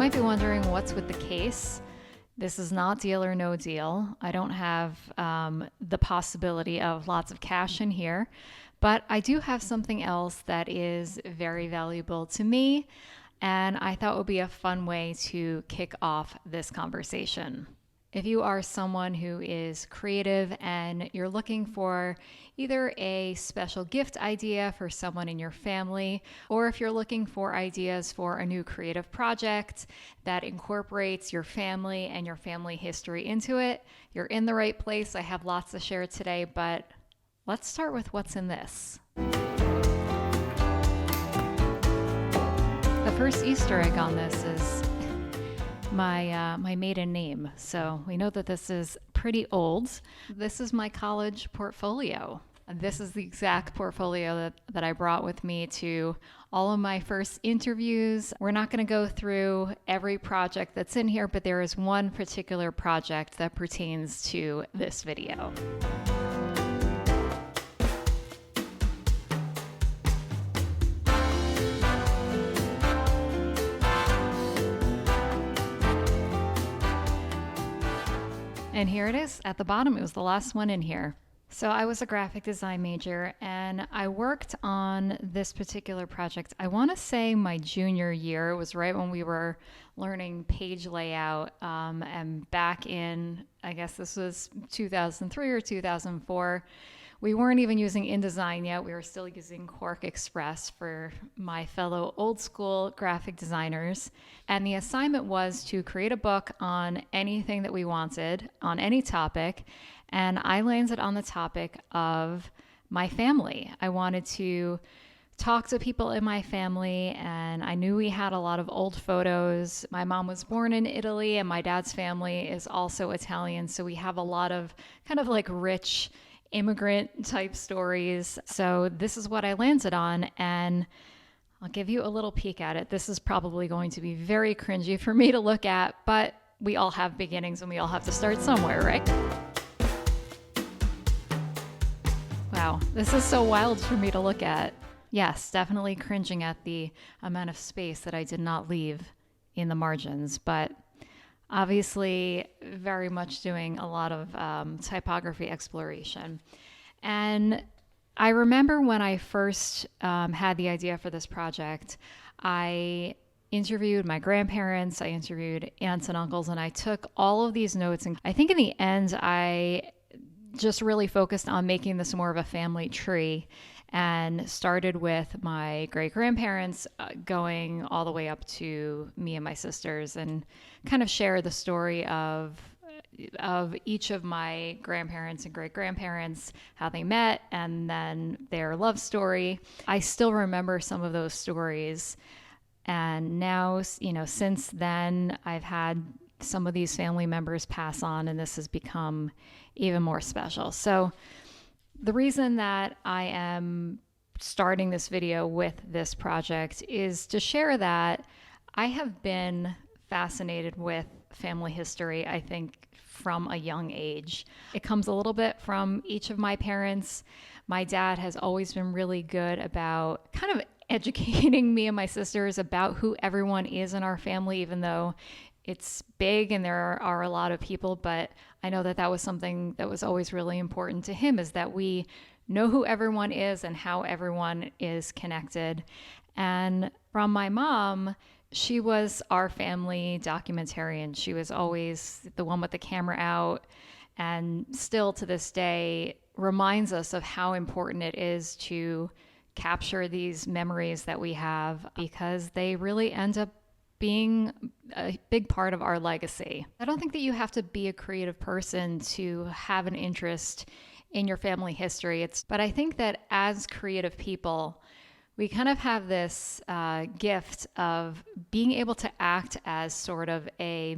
might be wondering what's with the case. This is not Deal or No Deal. I don't have the possibility of lots of cash in here, but I do have something else that is very valuable to me, and I thought would be a fun way to kick off this conversation. If you are someone who is creative and you're looking for either a special gift idea for someone in your family, or if you're looking for ideas for a new creative project that incorporates your family and your family history into it, you're in the right place. I have lots to share today, but let's start with what's in this. The first Easter egg on this is my maiden name. So we know that this is pretty old. This is my college portfolio. This is the exact portfolio that I brought with me to all of my first interviews. We're not going to go through every project that's in here, but there is one particular project that pertains to this video. And here it is at the bottom. It was the last one in here. So I was a graphic design major and I worked on this particular project. I want to say my junior year. It was right when we were learning page layout. And back in, I guess this was 2003 or 2004. We weren't even using InDesign yet. We were still using Quark Express for my fellow old school graphic designers. And the assignment was to create a book on anything that we wanted, on any topic. And I landed on the topic of my family. I wanted to talk to people in my family, and I knew we had a lot of old photos. My mom was born in Italy, and my dad's family is also Italian. So we have a lot of kind of like rich immigrant type stories. So this is what I landed on, and I'll give you a little peek at it. This is probably going to be very cringy for me to look at, but we all have beginnings and we all have to start somewhere, right? Wow, this is so wild for me to look at. Yes, definitely cringing at the amount of space that I did not leave in the margins, but obviously very much doing a lot of typography exploration. And I remember when I first had the idea for this project, I interviewed my grandparents, I interviewed aunts and uncles, and I took all of these notes. And I think in the end, I just really focused on making this more of a family tree and started with my great-grandparents going all the way up to me and my sisters, and kind of share the story of each of my grandparents and great-grandparents, how they met, and then their love story. I still remember some of those stories. And now, since then, I've had some of these family members pass on, and this has become even more special. So the reason that I am starting this video with this project is to share that I have been fascinated with family history, I think, from a young age. It comes a little bit from each of my parents. My dad has always been really good about kind of educating me and my sisters about who everyone is in our family, even though it's big and there are a lot of people, but I know that was something that was always really important to him, is that we know who everyone is and how everyone is connected. And from my mom, she was our family documentarian. She was always the one with the camera out, and still to this day reminds us of how important it is to capture these memories that we have, because they really end up being a big part of our legacy. I don't think that you have to be a creative person to have an interest in your family history. But I think that as creative people, we kind of have this gift of being able to act as sort of a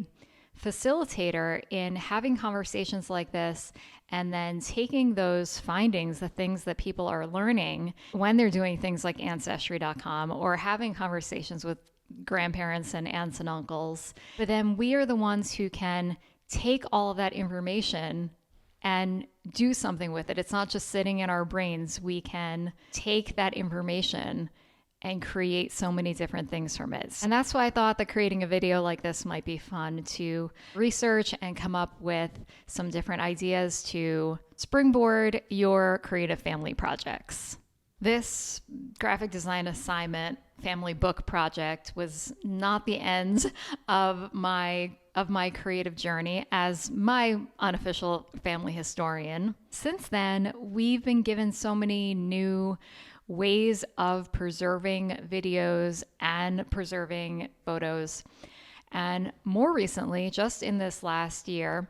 facilitator in having conversations like this, and then taking those findings, the things that people are learning when they're doing things like Ancestry.com or having conversations with grandparents and aunts and uncles. But then we are the ones who can take all of that information and do something with it. It's not just sitting in our brains. We can take that information and create so many different things from it. And that's why I thought that creating a video like this might be fun to research and come up with some different ideas to springboard your creative family projects. This graphic design assignment family book project was not the end of my creative journey as my unofficial family historian. Since then, we've been given so many new ways of preserving videos and preserving photos. And more recently, just in this last year,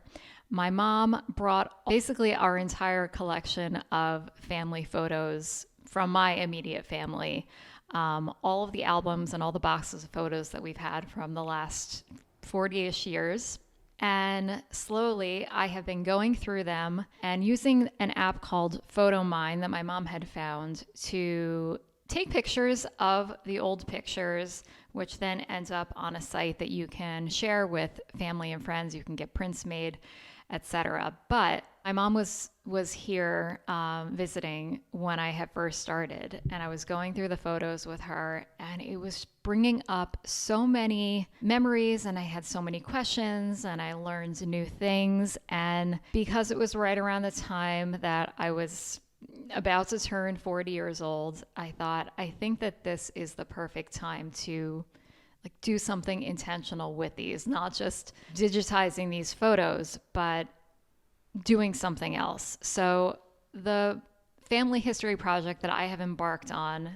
my mom brought basically our entire collection of family photos from my immediate family, all of the albums and all the boxes of photos that we've had from the last 40-ish years. And slowly, I have been going through them and using an app called PhotoMine that my mom had found to take pictures of the old pictures, which then ends up on a site that you can share with family and friends. You can get prints made, etc. But my mom was here visiting when I had first started, and I was going through the photos with her, and it was bringing up so many memories, and I had so many questions, and I learned new things. And because it was right around the time that I was about to turn 40 years old, I thought, I think that this is the perfect time to do something intentional with these, not just digitizing these photos, but doing something else. So the family history project that I have embarked on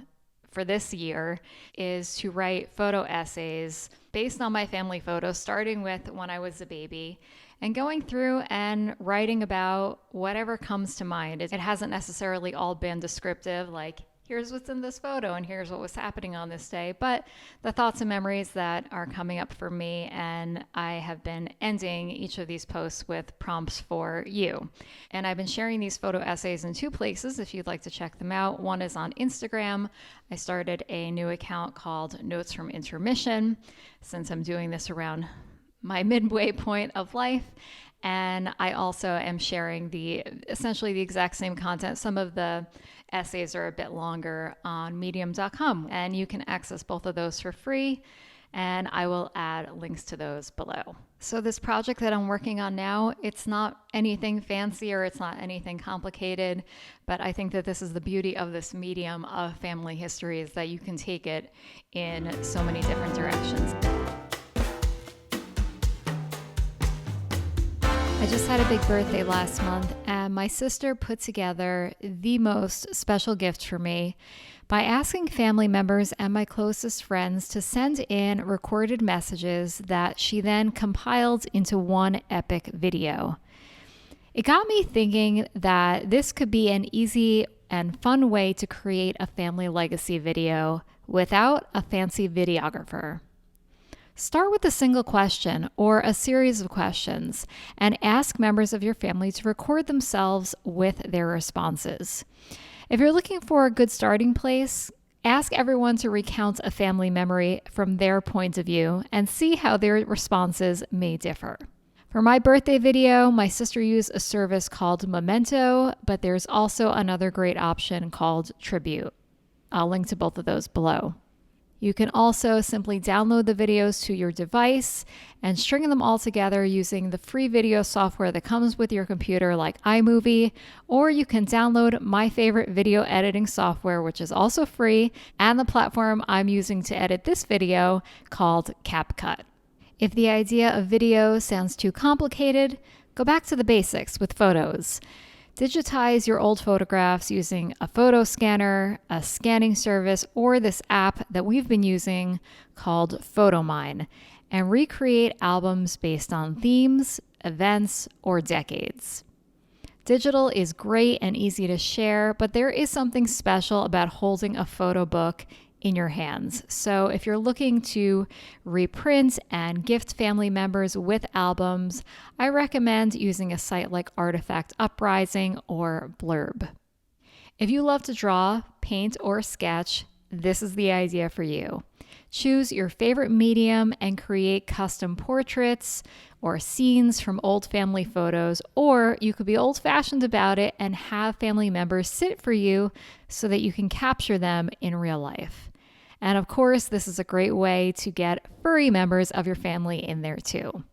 for this year is to write photo essays based on my family photos, starting with when I was a baby and going through and writing about whatever comes to mind. It hasn't necessarily all been descriptive, like here's what's in this photo and here's what was happening on this day, but the thoughts and memories that are coming up for me. And I have been ending each of these posts with prompts for you. And I've been sharing these photo essays in two places if you'd like to check them out. One is on Instagram. I started a new account called Notes from Intermission, since I'm doing this around my midway point of life. And I also am sharing essentially the exact same content. Some of the essays are a bit longer on medium.com, and you can access both of those for free, and I will add links to those below. So this project that I'm working on now, it's not anything fancy or it's not anything complicated, but I think that this is the beauty of this medium of family history, is that you can take it in so many different directions. I just had a big birthday last month, and my sister put together the most special gift for me by asking family members and my closest friends to send in recorded messages that she then compiled into one epic video. It got me thinking that this could be an easy and fun way to create a family legacy video without a fancy videographer. Start with a single question or a series of questions and ask members of your family to record themselves with their responses. If you're looking for a good starting place, ask everyone to recount a family memory from their point of view and see how their responses may differ. For my birthday video, my sister used a service called Memento, but there's also another great option called Tribute. I'll link to both of those below. You can also simply download the videos to your device and string them all together using the free video software that comes with your computer like iMovie, or you can download my favorite video editing software, which is also free, and the platform I'm using to edit this video called CapCut. If the idea of video sounds too complicated, go back to the basics with photos. Digitize your old photographs using a photo scanner, a scanning service, or this app that we've been using called PhotoMine, and recreate albums based on themes, events, or decades. Digital is great and easy to share, but there is something special about holding a photo book in your hands. So if you're looking to reprint and gift family members with albums, I recommend using a site like Artifact Uprising or Blurb. If you love to draw, paint, or sketch, this is the idea for you. Choose your favorite medium and create custom portraits or scenes from old family photos, or you could be old-fashioned about it and have family members sit for you so that you can capture them in real life. And of course, this is a great way to get furry members of your family in there too.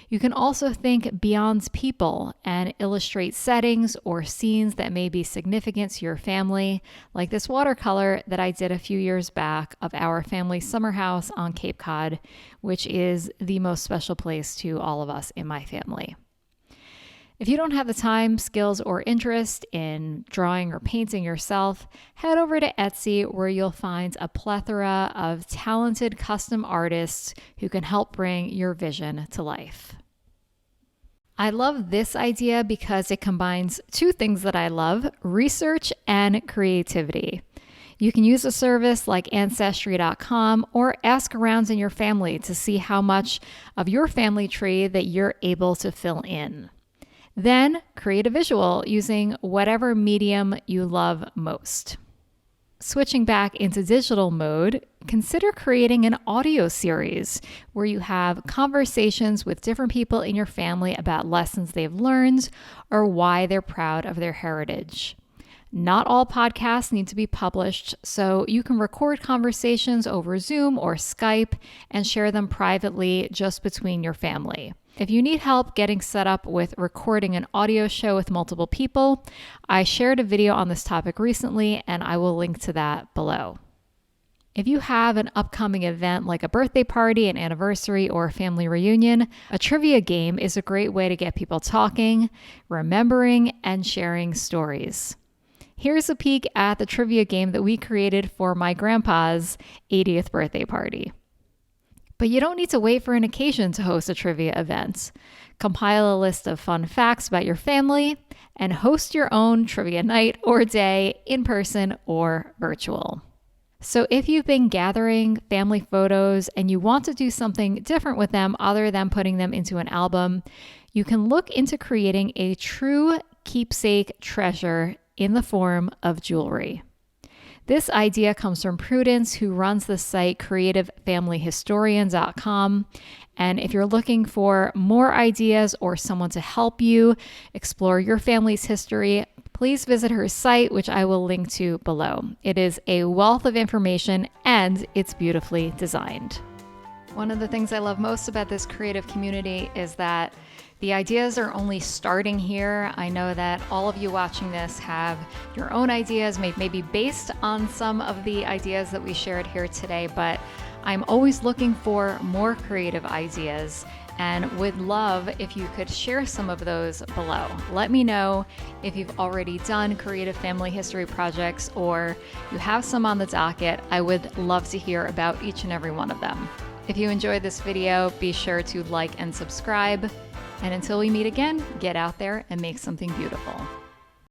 You can also think beyond people and illustrate settings or scenes that may be significant to your family, like this watercolor that I did a few years back of our family summer house on Cape Cod, which is the most special place to all of us in my family. If you don't have the time, skills, or interest in drawing or painting yourself, head over to Etsy where you'll find a plethora of talented custom artists who can help bring your vision to life. I love this idea because it combines two things that I love: research and creativity. You can use a service like Ancestry.com or ask around in your family to see how much of your family tree that you're able to fill in. Then create a visual using whatever medium you love most. Switching back into digital mode, consider creating an audio series where you have conversations with different people in your family about lessons they've learned or why they're proud of their heritage. Not all podcasts need to be published, so you can record conversations over Zoom or Skype and share them privately just between your family. If you need help getting set up with recording an audio show with multiple people, I shared a video on this topic recently, and I will link to that below. If you have an upcoming event like a birthday party, an anniversary, or a family reunion, a trivia game is a great way to get people talking, remembering, and sharing stories. Here's a peek at the trivia game that we created for my grandpa's 80th birthday party. But you don't need to wait for an occasion to host a trivia event. Compile a list of fun facts about your family and host your own trivia night or day, in person or virtual. So if you've been gathering family photos and you want to do something different with them other than putting them into an album, you can look into creating a true keepsake treasure in the form of jewelry. This idea comes from Prudence, who runs the site creativefamilyhistorian.com. And if you're looking for more ideas or someone to help you explore your family's history, please visit her site, which I will link to below. It is a wealth of information and it's beautifully designed. One of the things I love most about this creative community is that the ideas are only starting here. I know that all of you watching this have your own ideas, maybe based on some of the ideas that we shared here today, but I'm always looking for more creative ideas and would love if you could share some of those below. Let me know if you've already done creative family history projects or you have some on the docket. I would love to hear about each and every one of them. If you enjoyed this video, be sure to like and subscribe. And until we meet again, get out there and make something beautiful.